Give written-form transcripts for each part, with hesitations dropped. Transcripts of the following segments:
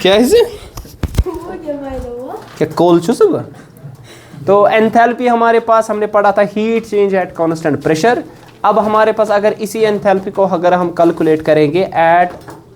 क्या है इसे क्या कोल छो सुबह। तो एंथैल्पी हमारे पास हमने पढ़ा था heat change at constant pressure. अब हमारे पास अगर इसी एंथैल्पी को अगर हम कैलकुलेट करेंगे at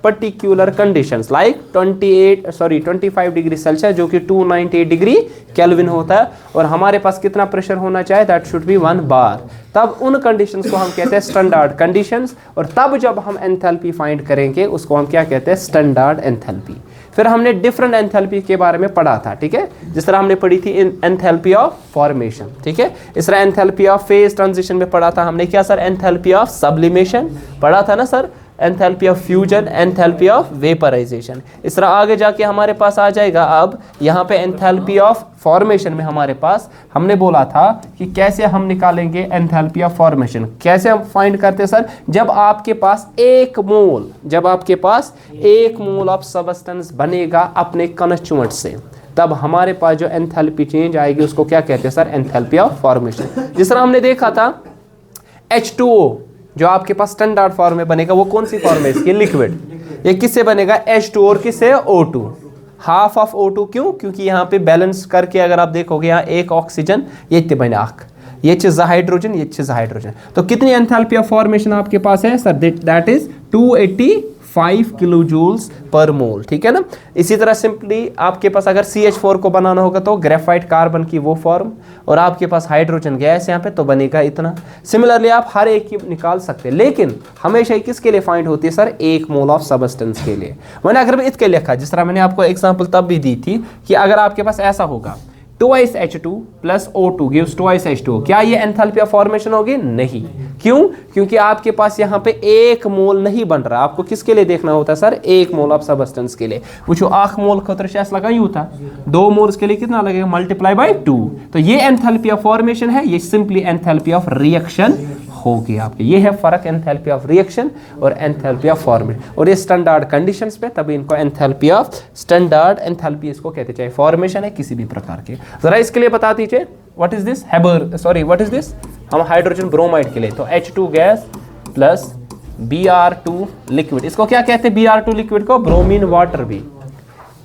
particular conditions like 25 degree Celsius जो कि 298 डिग्री केल्विन होता है, और हमारे पास कितना प्रेशर होना चाहिए, दैट शुड बी 1 बार। तब उन कंडीशंस को हम कहते हैं स्टैंडर्ड कंडीशंस, और तब जब हम एंथैल्पी फाइंड करेंगे उसको हम क्या कहते हैं, स्टैंडर्ड एंथैल्पी। फिर हमने डिफरेंट एंथैल्पी के बारे में पढ़ा था, ठीक है, जिस तरह हमने पढ़ी थी एंथैल्पी ऑफ फॉर्मेशन, ठीक है, इस तरह एंथैल्पी ऑफ फेज ट्रांजिशन में पढ़ा था हमने क्या सर, एंथैल्पी ऑफ सब्लिमेशन पढ़ा था ना sir, enthalpy of fusion, enthalpy of vaporisation. इस तरह आगे जाके हमारे पास आ जाएगा अब यहाँ पे एंथैल्पी ऑफ फॉर्मेशन में हमारे पास हमने बोला था कि कैसे हम निकालेंगे एंथैल्पी ऑफ फॉर्मेशन। कैसे हम फाइंड करते हैं सर, जब आपके पास एक मोल ऑफ सबस्टेंस बनेगा अपने कंस्टिट्यूएंट से, तब हमारे पास जो एंथैल्पी चेंज आएगी उसको क्या कहते हैं सर, एंथैल्पी ऑफ फॉर्मेशन। जिस तरह हमने देखा था H2O जो आपके पास स्टैंडर्ड फॉर्म में बनेगा, वो कौन सी फॉर्म है इसकी, लिक्विड। ये किससे बनेगा, H2 और किससे, O2, हाफ ऑफ O2। क्यों, क्योंकि यहाँ पे बैलेंस करके अगर आप देखोगे यहाँ एक ऑक्सीजन, ये बने आख, ये हाइड्रोजन, ये हाइड्रोजन। तो कितनी एंथैल्पी ऑफ फॉर्मेशन आपके पास है sir, that is 285 kilo joules per mole, ठीक है ना। इसी तरह सिंपली आपके पास अगर CH4 को बनाना होगा तो ग्रेफाइट कार्बन की वो फॉर्म, और आपके पास हाइड्रोजन गैस यहाँ पे तो बनेगा इतना। सिमिलरली आप हर एक की निकाल सकते हैं, लेकिन हमेशा किसके लिए फाइंड होती है सर, एक मोल ऑफ सबस्टेंस के लिए। मैंने अगर इसके लिखा, जिस तरह मैंने आपको एग्जांपल तब भी दी थी कि अगर आपके पास ऐसा होगा 2H2 plus O2 gives 2H2, क्या ये एंथैल्पी ऑफ फॉर्मेशन होगी, नहीं। क्यों, क्योंकि आपके पास यहाँ पे एक मोल नहीं बन रहा। आपको किसके लिए देखना होता है सर, एक मोल ऑफ सबस्टेंस के लिए। वो जो आख मोल खतर शेष लगा यूं था, 2 मोल्स के लिए कितना लगेगा, मल्टीप्लाई बाय 2। तो ये एंथैल्पी ऑफ फॉर्मेशन है, ये सिंपली एंथैल्पी ऑफ रिएक्शन होगी आपके। ये है फर्क एंथैल्पी ऑफ रिएक्शन और एंथैल्पी ऑफ फॉर्मेशन, और ये स्टैंडर्ड कंडीशंस पे, तभी इनको एंथैल्पी ऑफ स्टैंडर्ड एंथैल्पी इसको कहते, चाहे फॉर्मेशन है किसी भी प्रकार के। जरा इसके लिए बता दीजिए, what is this, what is this, हम हाइड्रोजन ब्रोमाइड के लिए तो H2 gas plus Br2 liquid, इसको क्या कहते हैं, Br2 लिक्विड को ब्रोमीन वाटर भी।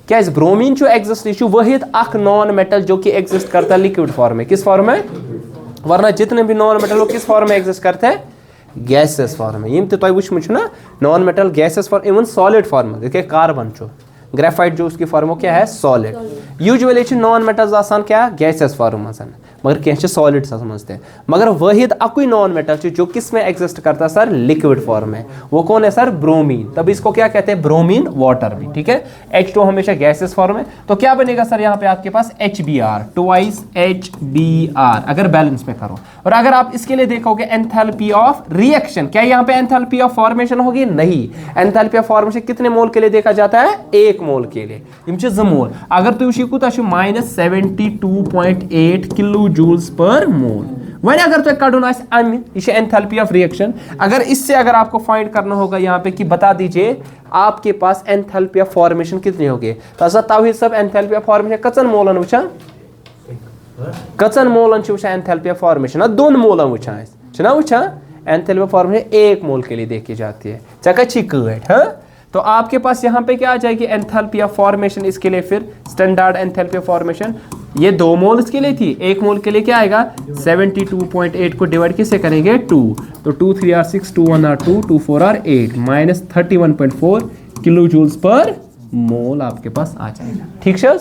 क्या इस ब्रोमीन जो एग्जिस्ट इशू वही अक नॉन मेटल जो कि एग्जिस्ट करता है लिक्विड फॉर्म में, किस फॉर्म में, वरना जितने भी नॉन मेटल वो किस फॉर्म में एग्जिस्ट करते हैं, गैसेस फॉर्म में। यम तो वुचमुत ना non metal gases form, even solid form में देखिए कार्बन जो ग्रेफाइट जो उसकी फॉर्म क्या है, सॉलिड। यूजुअली नॉन मेटल्स आसान क्या, गैसेस फॉर्म में, मगर क्या सॉलिड समझते हैं। मगर वहीद अकुई नॉन मेटल जो किस में एग्जिस्ट करता है सर, लिक्विड फॉर्म में, वो कौन है सर, ब्रोमीन। तब इसको क्या कहते हैं, ब्रोमीन वाटर भी, ठीक है। H2 हमेशा गैसेस फॉर्म में, तो क्या बनेगा सर यहाँ पे आपके पास HBr, ट्वाइस HBr अगर बैलेंस में करो। और अगर आप इसके लिए देखोगे एंथैल्पी ऑफ रिएक्शन, क्या यहाँ पे एंथैल्पी ऑफ फॉर्मेशन होगी, नहीं। एंथैल्पी ऑफ फॉर्मेशन कितने मोल के लिए देखा जाता है, एक मोल के लिए, यम 2 मोल। अगर तुम -72.8 किलो जूल्स पर मोल। वही अगर तो कड़न ये एंथैल्पी ऑफ रिएक्शन, अगर इससे अगर आपको फाइंड करना होगा यहाँ पे कि बता दीजिए आपके पास एंथैल्पी ऑफ फॉर्मेशन कितनी होगी, तो तवही सब एंथैल्पी ऑफ फॉर्मेशन कचन मोलन वुचा, कचन मोलन वुचा एंथैल्पी ऑफ फॉर्मेशन, 2 मोलन वुचा एंथैल्पी ऑफ फॉर्मेशन 1 मोल के लिए देखी जाती है। चकची कट, हाँ। तो आपके पास यहाँ पे क्या आ जाएगी, एंथैल्पी ऑफ फॉर्मेशन, इसके लिए फिर स्टैंडर्ड एंथैल्पी ऑफ फॉर्मेशन, ये 2 मोल इसके लिए थी, 1 मोल के लिए क्या आएगा, 72.8 को डिवाइड किससे करेंगे, 2, तो 2 3 are 6, 2 1 are 2, 2 4 are 8, minus 31.4 kilo joules per mole आपके पास आ जाएगा। ठीक है,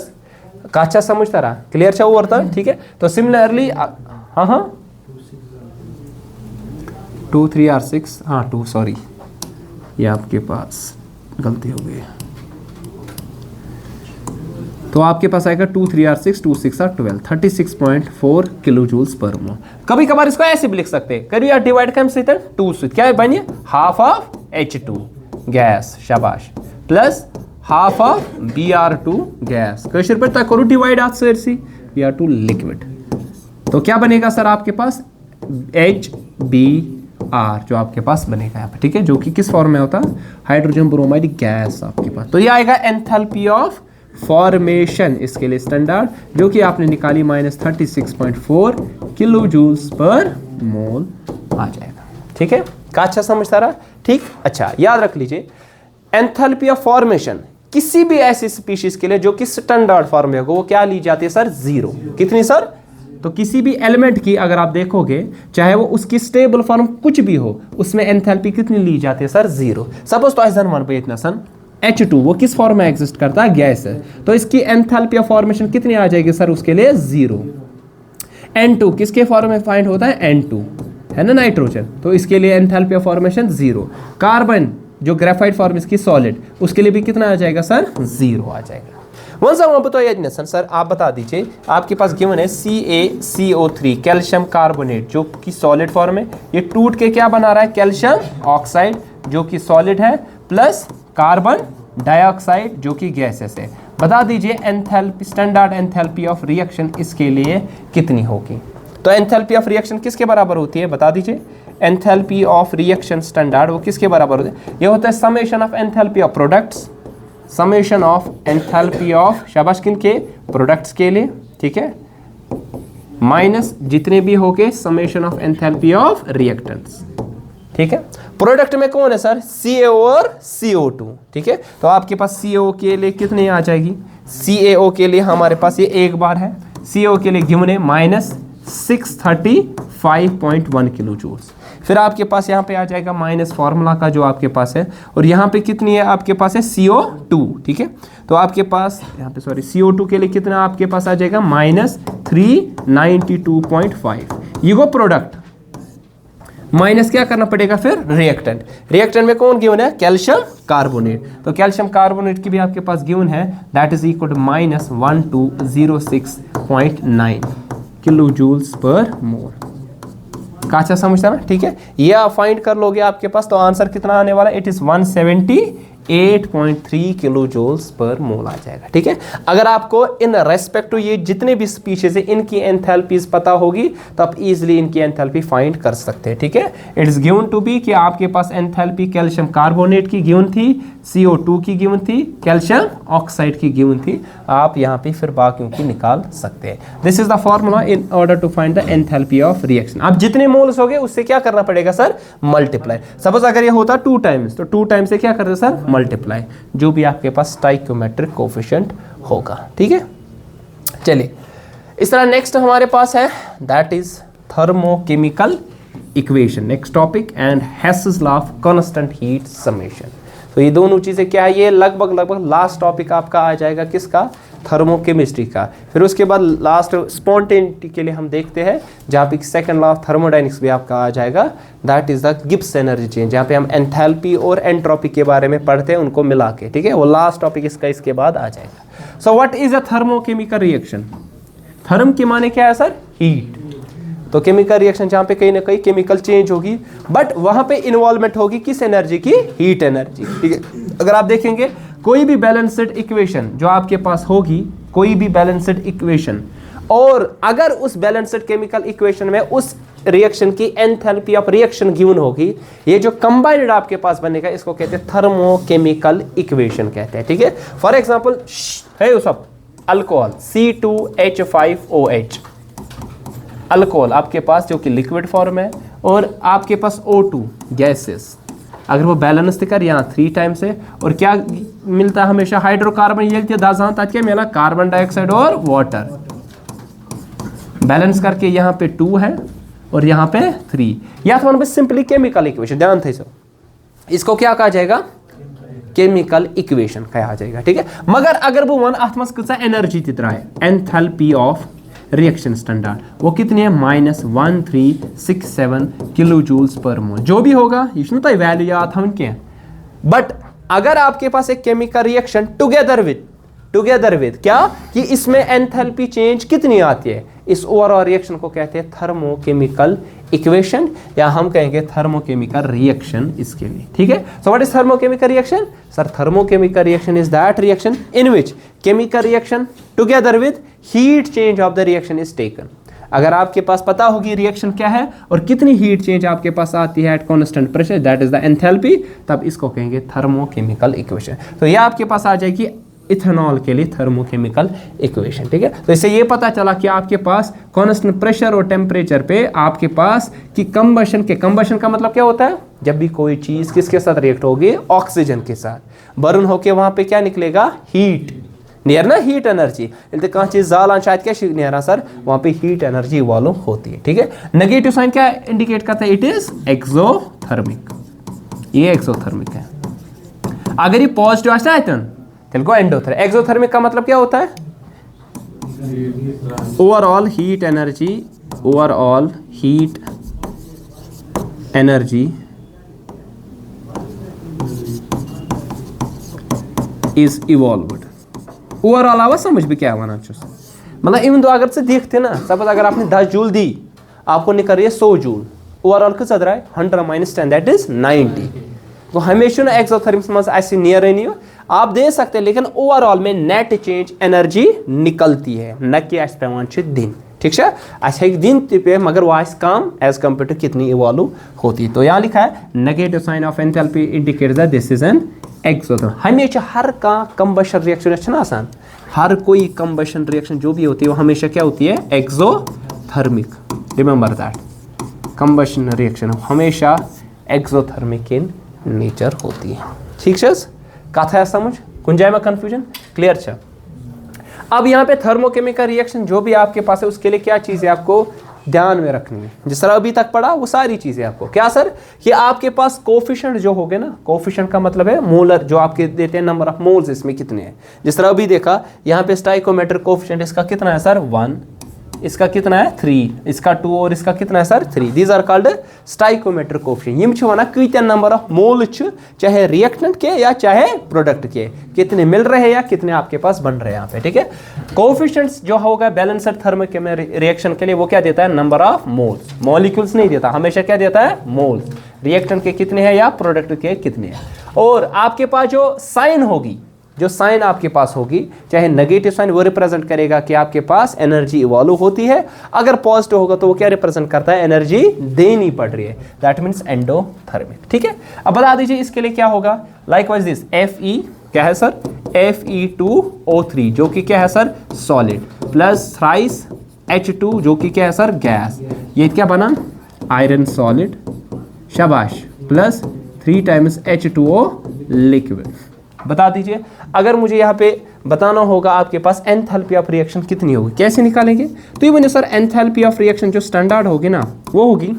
काचा समझता रहा, क्लियर छा ओवर था, ठीक है। तो सिमिलरली हाँ 2 3 are 6, हाँ 2, सॉरी ये आपके पास गलती हो गई, तो आपके पास आएगा 2 3 are 6, 2 6 are 12, 36.4 kilo joules per मोल। कभी कभार इसको ऐसे भी लिख सकते हैं, करिए यार डिवाइड कम से 2 से क्या बनिए, हाफ ऑफ H2 गैस, शाबाश, plus half of Br2 gas, कैसे पर तक करो डिवाइड आज सरसी Br2 लिक्विड, तो क्या बनेगा सर आपके पास HBr जो आपके पास बनेगा यहाँ पे, ठीक है, जो कि किस फॉर्म में होता है, हाइड्रोजन ब्रोमाइड गैस आपके पास। तो ये आएगा एंथैल्पी ऑफ फॉर्मेशन, इसके लिए स्टैंडर्ड जो कि आपने निकाली -36.4 किलो जूल्स पर मोल आ जाएगा। ठीक है, का अच्छा समझता रहा, ठीक। अच्छा याद रख लीजिए एंथैल्पी ऑफ फॉर्मेशन किसी भी ऐसी स्पीशीज के लिए जो कि स्टैंडर्ड फॉर्म में होगा वो क्या ली जाती है सर, जीरो। कितनी सर? तो किसी भी एलिमेंट की अगर आप देखोगे चाहे वो उसकी स्टेबल फॉर्म कुछ भी हो उसमें एंथैल्पी कितनी ली जाती है सर, जीरो। सपोज तो ऐसा वन पे इतना सन H2 वो किस फॉर्म में एग्जिस्ट करता है, गैस है, तो इसकी एंथैल्पी ऑफ फॉर्मेशन कितनी आ जाएगी सर, उसके लिए जीरो। N2 किसके फॉर्म में फाइंड होता है, N2 है ना नाइट्रोजन, तो इसके लिए enthalpy of formation zero. Carbon जो ग्रेफाइट फॉर्म इसकी सॉलिड, उसके लिए भी कितना आ जाएगा सर, जीरो आ जाएगा। वन सर वहाँ बताइए सर आप बता दीजिए, आपके पास गिवन है CaCO3 कैल्शियम कार्बोनेट जो कि सॉलिड फॉर्म है, ये टूट के क्या बना रहा है, कैल्शियम ऑक्साइड जो कि सॉलिड है प्लस कार्बन डाइऑक्साइड जो कि गैसेस है। बता दीजिए enthalpy, standard enthalpy of reaction इसके लिए कितनी होगी। तो एंथैल्पी ऑफ रिएक्शन किसके बराबर होती है, बता दीजिए। एंथैल्पी ऑफ रिएक्शन स्टैंडर्ड वो किसके बराबर होता है, ये होता है summation of enthalpy of products, summation of enthalpy of शाबाश किन के, प्रोडक्ट्स के लिए, ठीक है, माइनस जितने भी हो गए summation of enthalpy of reactants, ठीक है। प्रोडक्ट में कौन है सर, CaO और CO2, ठीक है। तो आपके पास CaO के लिए कितनी आ जाएगी, CaO के लिए हमारे पास ये एक बार है, CO के लिए गिवन है -635.1 किलो जूल्स। फिर आपके पास यहाँ पे आ जाएगा माइनस फार्मूला का जो आपके पास है, और यहाँ पे कितनी है आपके पास है CO2, ठीक है। तो आपके पास यहाँ पे सॉरी CO2 के लिए कितना आपके पास आ जाएगा -392.5। ये वो प्रोडक्ट माइनस क्या करना पड़ेगा फिर रिएक्टेंट, रिएक्टेंट में कौन गिवन है, कैल्शियम कार्बोनेट। तो कैल्शियम कार्बोनेट की भी आपके पास गिवन है, that is equal to -1206.9 kilo joules per mole. काचा समझता ना, ठीक है। ये आप फाइंड कर लोगे आपके पास, तो आंसर कितना आने वाला है, it is 178.3 kilo joules per मोल आ जाएगा, ठीक है। अगर आपको इन रेस्पेक्ट टू ये जितने भी स्पीशीज है इनकी एंथैल्पीज पता होगी तो आप इजीली इनकी एंथैल्पी फाइंड कर सकते हैं, ठीक है। It is given to be कि आपके पास एंथैल्पी कैल्शियम कार्बोनेट की गिवन थी, CO2 की गिवन थी, कैल्शियम ऑक्साइड की गिवन थी, आप यहाँ पे फिर बाकियों की निकाल सकते हैं। This is the formula in order to find the enthalpy of reaction. अब जितने मोल्स हो गए उससे क्या करना पड़ेगा सर, मल्टीप्लाई। सपोज अगर ये होता 2 टाइम्स तो 2 टाइम्स से क्या करते सर, मल्टीप्लाई, जो भी आपके पास स्टाइकियोमेट्रिक कोफिशिएंट होगा, ठीक है। चलिए इस तरह नेक्स्ट हमारे पास है that is thermochemical equation, next topic, and Hess's law of constant heat summation. तो ये दोनों चीजें क्या है, ये लगभग लास्ट टॉपिक आपका आ जाएगा किसका, थर्मोकेमिस्ट्री का। फिर उसके बाद लास्ट स्पॉन्टेनिटी के लिए हम देखते हैं जहाँ पे सेकंड लॉ ऑफ थर्मोडायनेमिक्स भी आपका आ जाएगा, that is the Gibbs energy change, जहाँ पे हम एंथैल्पी और एंट्रोपी के बारे में पढ़ते हैं उनको मिला के, ठीक है। वो लास्ट टॉपिक इसका इसके बाद आ जाएगा। So what is a thermochemical reaction, therm के माने क्या है सर, हीट। तो केमिकल रिएक्शन जहाँ पे कहीं ना कहीं केमिकल चेंज होगी, बट वहां पे इन्वॉल्वमेंट होगी किस एनर्जी की, हीट एनर्जी, ठीक है। अगर आप देखेंगे कोई भी बैलेंस्ड इक्वेशन जो आपके पास होगी, कोई भी बैलेंस्ड इक्वेशन, और अगर उस बैलेंस्ड केमिकल इक्वेशन में उस रिएक्शन की एंथैल्पी ऑफ रिएक्शन गिवन होगी, ये जो कंबाइंड आपके पास बनेगा इसको कहते हैं थर्मोकेमिकल इक्वेशन कहते हैं, ठीक है। फॉर एग्जांपल है वो सब अल्कोहल C2H5OH, अल्कोहल आपके पास जो कि लिक्विड फॉर्म है, और आपके पास O2 गैसेस, अगर वो बैलेंस कर यहाँ 3 टाइम्स है, और क्या मिलता है हमेशा हाइड्रोकार्बन ये दाजान क्या मिला, कार्बन डाइऑक्साइड और वाटर, बैलेंस करके यहाँ पे 2 है और यहाँ पे 3। या तो पे सिंपली केमिकल इक्वेशन, ध्यान थे सर, इसको क्या कहा जाएगा, केमिकल इक्वेशन कहा जाएगा, ठीक है। मगर अगर वो वन अथ मज कचा एनर्जी तित्रा है, एंथैल्पी ऑफ रिएक्शन स्टैंडर्ड वो कितनी है, -1367 किलो जूल्स पर मोल। जो भी होगा ये तो वैल्यू याद हम क्या, बट अगर आपके पास एक केमिकल रिएक्शन टुगेदर विद क्या, कि इसमें एंथैल्पी चेंज कितनी आती है, इस ओवरऑल रिएक्शन को कहते हैं थर्मोकेमिकल इक्वेशन, या हम कहेंगे थर्मोकेमिकल रिएक्शन इसके लिए, ठीक है। सो what is thermochemical reaction, sir thermochemical reaction is that reaction in which chemical reaction together with heat change of the reaction is taken. अगर आपके पास पता होगी रिएक्शन क्या है और कितनी हीट चेंज आपके पास आती है at constant pressure, that is the enthalpy, तब इसको कहेंगे थर्मोकेमिकल इक्वेशन। तो ये आपके पास आ जाएगी इथेनॉल के लिए थर्मोकेमिकल इक्वेशन। ठीक है, तो इससे ये पता चला कि आपके पास कांस्टेंट प्रेशर और टेम्परेचर पे आपके पास कि कंबशन का मतलब क्या होता है, जब भी कोई चीज किसके साथ रिएक्ट होगी, ऑक्सीजन के साथ बर्न होके वहां पे क्या निकलेगा, हीट नेरना, हीट एनर्जी। कह चीज जालान शायद क्या नेरा सर, वहां पे हीट एनर्जी इवॉल्व होती है। ठीक है, नेगेटिव साइन क्या इंडिकेट करता है, इट इज एक्सोथर्मिक, ये एक्सोथर्मिक है। अगर ये पॉजिटिव आता है तेल को एंडोथर्मिक। एक्सोथर्मिक का मतलब क्या होता है, overall heat energy, overall heat energy is evolved. Overall आवाज समझ भी क्या वनान मतलब इवन दो अगर से देखते ना, सपोज अगर आपने 10 जूल दी, आपको निकल रही है 100 जूल, ओवरऑल कितना रहा है 100 - 10 दैट इज 90। तो हमेशा ना एक्सोथर्मिक मज ऐसे नियर नहीं हो, आप दे सकते हैं, लेकिन ओवरऑल में नेट चेंज एनर्जी निकलती है, न कि अस पेवान दिन। ठीक है, अच्छा दिन पे मगर वो कम एज कम्पेयर टू कितनी इवॉल्व होती है। तो यहाँ लिखा है negative sign of enthalpy indicates that this is an exothermic. हमेशा हर का कंबशन रिएक्शन आसान, हर कोई कंबशन रिएक्शन जो भी होती है वो हमेशा क्या होती है, exothermic. Remember that, combustion reaction हमेशा एक्सोथर्मिक इन नेचर होती है। ठीक है, कथा है समझ, गुंजाइश में कंफ्यूजन क्लियर है। अब यहाँ पे थर्मोकेमिकल रिएक्शन जो भी आपके पास है उसके लिए क्या चीज़ है आपको ध्यान में रखनी है, जिस तरह अभी तक पढ़ा वो सारी चीज़ें आपको क्या सर, कि आपके पास कोफिशिएंट जो हो गए ना, कोफिशिएंट का मतलब है मोलर, जो आपके देते हैं नंबर ऑफ मोल्स इसमें कितने हैं। जिस तरह अभी देखा यहाँ पे स्टाइकोमेट्रिक कोफिशिएंट इसका कितना है सर 1, इसका कितना है 3, इसका 2 और इसका कितना है sir 3। These are called stoichiometric coefficient. यम वन कितने नंबर ऑफ मोल चाहे रिएक्टेंट के या चाहे प्रोडक्ट के, कितने मिल रहे हैं या कितने आपके पास बन रहे हैं यहाँ पे। ठीक है, कोफिशिएंट्स जो होगा बैलेंसर थर्मोकेमिकल रिएक्शन के लिए वो क्या देता है, नंबर ऑफ मोल्स, मॉलिक्यूल्स नहीं देता, हमेशा क्या देता है, मोल्स। रिएक्टेंट के कितने हैं या प्रोडक्ट के कितने हैं। और आपके पास जो साइन होगी, जो साइन आपके पास होगी, चाहे नेगेटिव साइन वो रिप्रेजेंट करेगा कि आपके पास एनर्जी इवॉल्व होती है, अगर पॉजिटिव होगा तो वो क्या रिप्रेजेंट करता है, एनर्जी देनी पड़ रही है, दैट मीन्स एंडोथर्मिक। ठीक है, अब बता दीजिए इसके लिए क्या होगा, लाइकवाइज दिस Fe क्या है सर, Fe2O3 जो कि क्या है sir solid, plus thrice H2 जो कि क्या है सर गैस, ये क्या बना आयरन सॉलिड, शाबाश, प्लस 3 टाइम्स H2O लिक्विड। बता दीजिए अगर मुझे यहाँ पे बताना होगा आपके पास एंथैल्पी ऑफ रिएक्शन कितनी होगी, कैसे निकालेंगे, तो ये बने सर एंथैल्पी ऑफ रिएक्शन जो स्टैंडर्ड होगी ना वो होगी,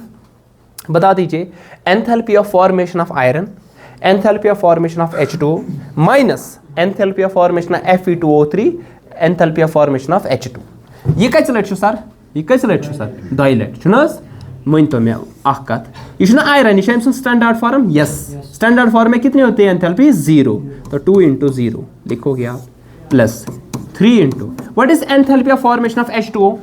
बता दीजिए enthalpy of formation of iron, enthalpy of formation of H2O minus enthalpy of formation of Fe2O3, enthalpy of formation of H2। ये कैसे लट सर, ये कैसे लट सर 2 लट छुनस मन तो मैं कत, यह आयरन यह standard form, yes standard form में कितनी होती है एंथैल्पी 0, तो 2 × 0 लिखोगे आप, plus 3 × what is enthalpy of formation of H2O,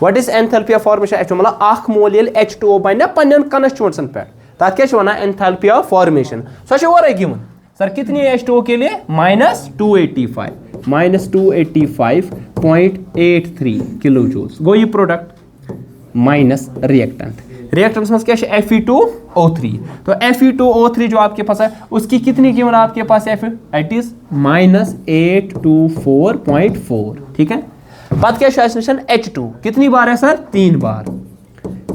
what is enthalpy of formation H2O मतलब अख मोल ये H2O बन पन्न कॉन्स्टिट्यूएंट्सन पे तथ क्या वन एंथैल्पी ऑफ फॉर्मेशन, सो ओरे गिवन सर कितनी है H2O के लिए -285.83 किलो जूल्स गो ये प्रोडक्ट माइनस रिएक्टेंट, रिएक्टेंट में क्या है Fe2O3, तो Fe2O3 जो आपके पास है उसकी कितनी कीमत आपके पास है, इट इज -824.4। ठीक है, बात क्या है H2 कितनी बार है सर 3 बार,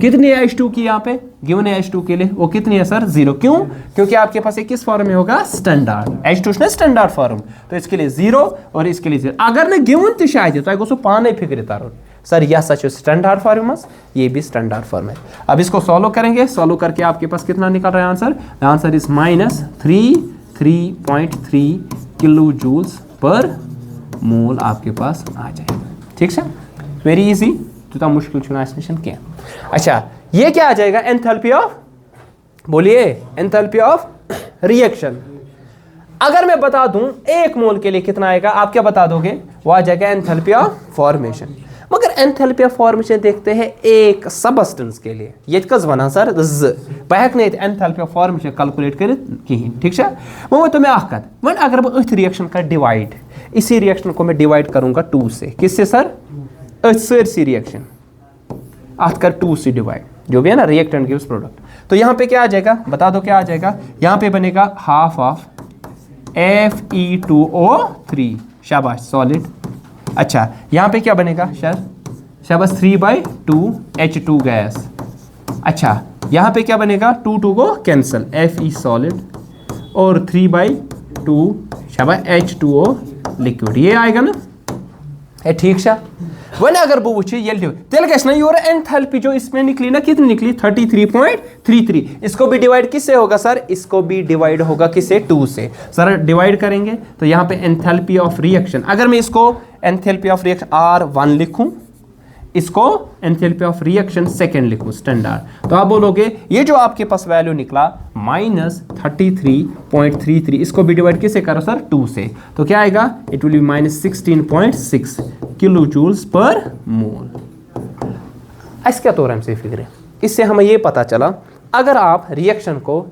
कितनी है H2 की यहाँ पे गिवन है H2 के लिए वो कितनी है सर 0, क्यों, क्योंकि आपके पास किस फॉर्म में होगा स्टैंडर्ड, H2 ने स्टैंडर्ड फॉर्म, तो इसके लिए 0 और इसके लिए 0, अगर ने गिवन तो शायद तो गो पाने फिक्र तारो सर यह सच स्टैंडर्ड फॉर्म, ये भी स्टैंडर्ड फॉर्म है। अब इसको सॉल्व करेंगे, सॉल्व करके आपके पास कितना निकल रहा है answer, answer is -3.3 kilo joules per mole आपके पास आ जाएगा। ठीक है, वेरी इजी, तो मुश्किल चुना क्या। अच्छा ये क्या आ जाएगा, एंथैल्पी ऑफ, बोलिए एंथैल्पी ऑफ रिएक्शन। अगर मैं बता दूं 1 मोल के लिए कितना आएगा, आप क्या बता दोगे, वो आ जाएगा एंथैल्पी ऑफ फॉर्मेशन। मगर एंथैल्पी ऑफ फॉर्मेशन देखते हैं एक सबस्टेंस के लिए, ये कस वना सर बह नहीं एंथैल्पी ऑफ फॉर्मेशन कैलकुलेट कर कहीं। ठीक है, वो तो मैं कत वन अगर मैं अथ रिएक्शन का डिवाइड, इसी रिएक्शन को मैं डिवाइड करूंगा 2 से, किससे सर, सरसी रिएक्शन अथ कर 2 से डिवाइड, जो भी है ना रिएक्टेंट गिव्स प्रोडक्ट, तो यहाँ पे क्या आ जाएगा बता दो, क्या आ जाएगा, यहाँ पे बनेगा ½ ऑफ Fe2O3, शाबाश सॉलिड। अच्छा यहाँ पे क्या बनेगा शाबाश 3/2 H2 गैस। अच्छा यहाँ पे क्या बनेगा 2 को कैंसिल Fe सॉलिड और 3/2 शाबाश H2O लिक्विड, ये आएगा ना है ठीक शा। वने अगर बो वुचे ये तेल गैस ना योर एंथैल्पी जो इसमें निकली ना कितनी निकली 33.33। इसको भी डिवाइड किससे होगा सर, इसको भी डिवाइड होगा किससे 2 से। सर डिवाइड करेंगे तो यहाँ पे एंथैल्पी ऑफ रिएक्शन, अगर मैं इसको एंथैल्पी ऑफ रिएक्शन R1 लिखूं, इसको एंथैल्पी ऑफ रिएक्शन सेकेंड लिखूं स्टैंडर्ड, तो आप बोलोगे ये जो आपके पास वैल्यू निकला -33.33, इसको भी डिवाइड किससे करो सर 2 से, तो क्या आएगा it will be -16.6 kilo joules per mole. ऐसे क्या तो से फिगर है, इससे हमें ये पता चला अगर आप रिएक्शन को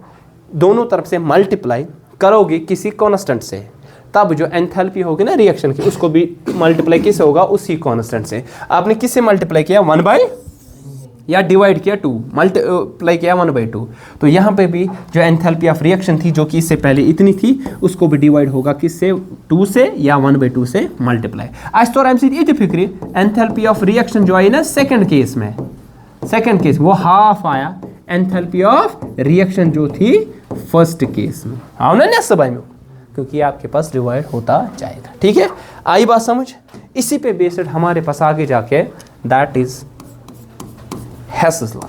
दोनों तरफ से मल्टीप्लाई करोगे किसी कांस्टेंट से, तब जो एंथैल्पी होगी ना रिएक्शन की उसको भी मल्टीप्लाई किससे होगा, उसी कांस्टेंट से। आपने किससे मल्टीप्लाई किया 1 या डिवाइड किया 2, मल्टीप्लाई किया 1/2, तो यहाँ पे भी जो एंथैल्पी ऑफ रिएक्शन थी जो कि इससे पहले इतनी थी उसको भी डिवाइड होगा किससे 2 से या 1/2 से मल्टीप्लाई। आज तो आराम से ये फिक्री एंथैल्पी ऑफ रिएक्शन जो आई ना सेकंड केस में, सेकंड केस वो हाफ आया एंथैल्पी ऑफ रिएक्शन जो थी फर्स्ट केस में। हाँ ना सब में, क्योंकि आपके पास डिवाइड होता जाएगा। ठीक है, आई बात समझ। इसी पे बेस्ड हमारे पास आगे जाके दैट इज हेसेस लॉ।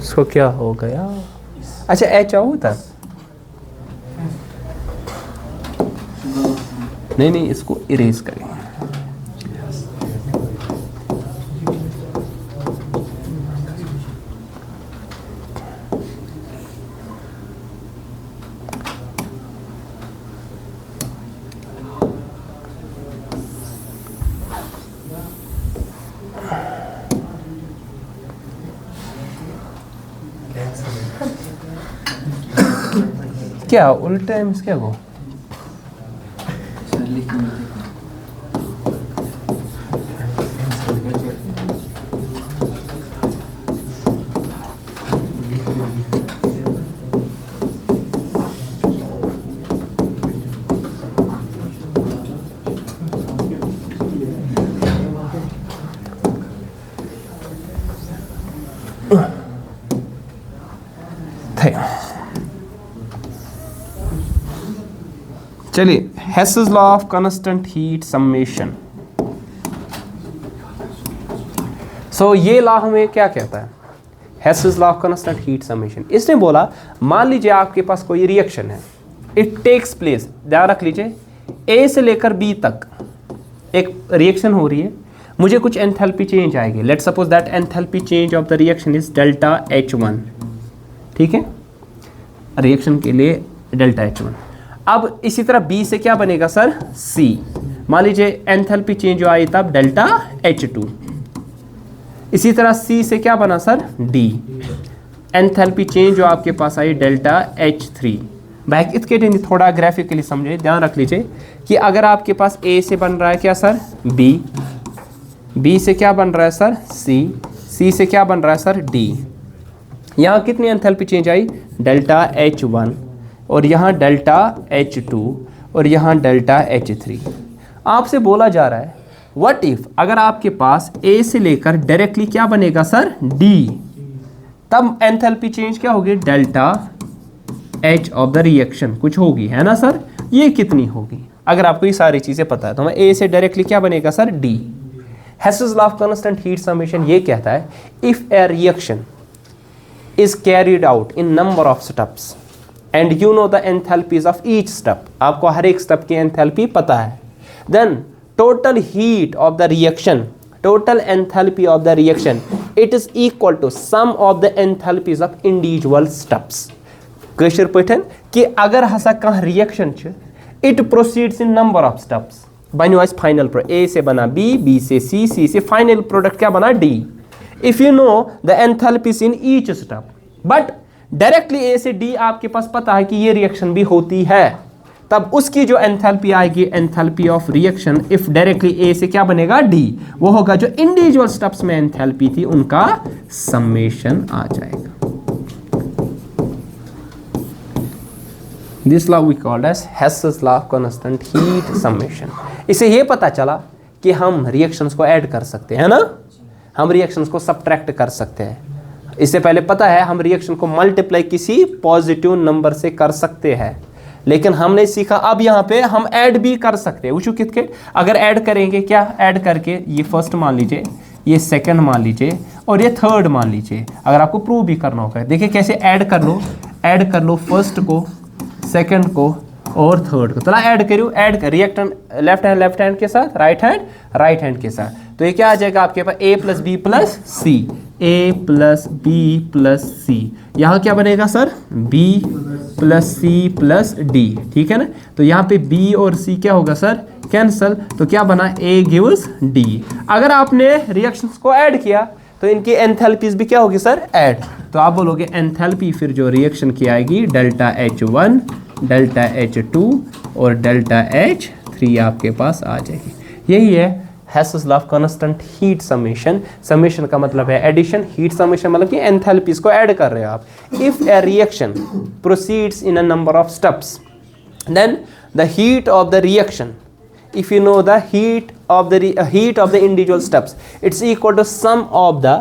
इसको क्या हो गया, अच्छा एच आओ था, नहीं इसको इरेज करेंगे। क्या उल्टे मीन्स क्या हो, चलिए Hess's law of constant heat summation. So ये लॉ हमें क्या कहता है, Hess's law of constant heat summation. इसने बोला मान लीजिए आपके पास कोई रिएक्शन है, इट टेक्स प्लेस, ध्यान रख लीजिए ए से लेकर बी तक एक रिएक्शन हो रही है, मुझे कुछ एंथैल्पी चेंज आएगी। Let's suppose that enthalpy change of the reaction is delta H1, ठीक है, रिएक्शन के लिए डेल्टा H1। अब इसी तरह बी से क्या बनेगा सर C, मान लीजिए एंथैल्पी चेंज जो आई तब डेल्टा H2। इसी तरह C से क्या बना सर D, एंथैल्पी चेंज जो आपके पास आई डेल्टा H3। बैक इसके थोड़ा ग्राफिकली समझे, ध्यान रख लीजिए कि अगर आपके पास A से बन रहा है क्या सर B, B से क्या बन रहा है सर C, C से क्या बन रहा है सर D, यहाँ कितनी एंथैल्पी चेंज आई डेल्टा H1 और यहाँ डेल्टा H2 और यहाँ डेल्टा H3। आपसे बोला जा रहा है व्हाट इफ अगर आपके पास A से लेकर डायरेक्टली क्या बनेगा सर D, तब एंथैल्पी चेंज क्या होगी delta H of the reaction कुछ होगी, है ना सर। ये कितनी होगी, अगर आपको ये सारी चीजें पता है तो हमें A से डायरेक्टली क्या बनेगा sir, D। Hess's law of constant heat summation ये कहता है if a reaction is carried out in number of steps and you know the enthalpies of each step, आपको हर एक स्टेप की एंथैल्पी पता है, then total heat of the reaction, total enthalpy of the reaction, it is equal to sum of the enthalpies of individual steps. कशर पठन कि अगर हसा कह reaction it proceeds in number of steps, बनो अस फाइनल प्रोडक्ट, ए से बना B, B से सी से फाइनल प्रोडक्ट क्या बना D. If you know the enthalpies in each step, but directly A से डी आपके पास पता है कि ये रिएक्शन भी होती है, तब उसकी जो एंथैल्पी आएगी, enthalpy of reaction if directly A से क्या बनेगा डी, वो होगा जो इंडिविजुअल स्टेप्स में एंथैल्पी थी उनका समेशन आ जाएगा। This law we called as Hess's law of constant heat summation. इसे ये पता चला कि हम रिएक्शंस को ऐड कर सकते हैं ना, हम रिएक्शंस को सब्ट्रैक्ट कर सकते हैं। इससे पहले पता है हम रिएक्शन को मल्टीप्लाई किसी पॉजिटिव नंबर से कर सकते हैं, लेकिन हमने सीखा अब यहाँ पे हम ऐड भी कर सकते हैं। वो कितके अगर ऐड करेंगे, क्या ऐड करके, ये फर्स्ट मान लीजिए, ये सेकंड मान लीजिए और ये थर्ड मान लीजिए। अगर आपको प्रूव भी करना होगा, देखिए कैसे ऐड कर लो फर्स्ट को, सेकंड को और थर्ड को। चला ऐड करो, ऐड कर रिएक्टेंट लेफ्ट हैंड के साथ, राइट हैंड के साथ, तो ये क्या आ जाएगा आपके पास a plus B plus C, a plus B plus C. यहाँ क्या बनेगा sir, b plus C plus d, ठीक है ना। तो यहाँ पे b और c क्या होगा सर, कैंसल, तो क्या बना a गिव्स d। अगर आपने रिएक्शंस को ऐड किया तो इनकी एंथैल्पीज भी क्या होगी सर, ऐड। तो आप बोलोगे एंथैल्पी फिर जो रिएक्शन की आएगी डेल्टा H1, डेल्टा H2 और डेल्टा H3 आपके पास आ जाएगी। यही है Hess's law of constant heat summation. Summation का मतलब है एडिशन, हीट समेशन मतलब कि एंथैल्पीज को ऐड कर रहे हो आप। If a reaction proceeds in a number of steps, then the heat of the reaction, if you know the heat of the individual steps, it's equal to sum of the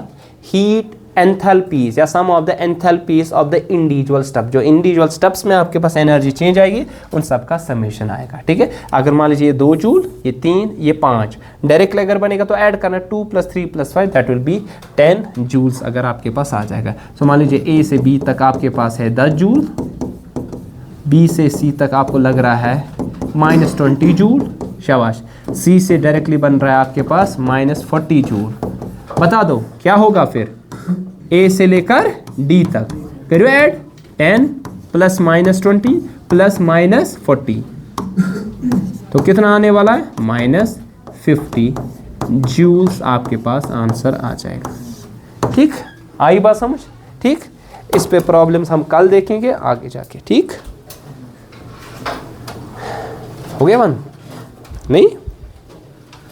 heat enthalpies या sum of the enthalpies of the individual step। जो individual steps में आपके पास energy change आएगी उन सब का summation आएगा, ठीक है। अगर मान लीजिए ये 2 जूल, ये 3, ये 5, डायरेक्टली अगर बनेगा तो ऐड करना 2 + 3 + 5 दैट विल बी 10 जूल्स अगर आपके पास आ जाएगा। तो मान लीजिए ए से बी तक आपके पास है 10 जूल, बी से सी तक आपको लग रहा है -20 जूल, शाबाश। सी से डायरेक्टली बन रहा है आपके पास -40 जूल। बता दो क्या होगा फिर, ए से लेकर डी तक करो ऐड, 10 + -20 + -40, तो कितना आने वाला है, -50 जूल्स आपके पास आंसर आ जाएगा। ठीक, आई बात समझ, ठीक। इस पे प्रॉब्लम्स हम कल देखेंगे आगे जाके, ठीक हो गया मन नहीं।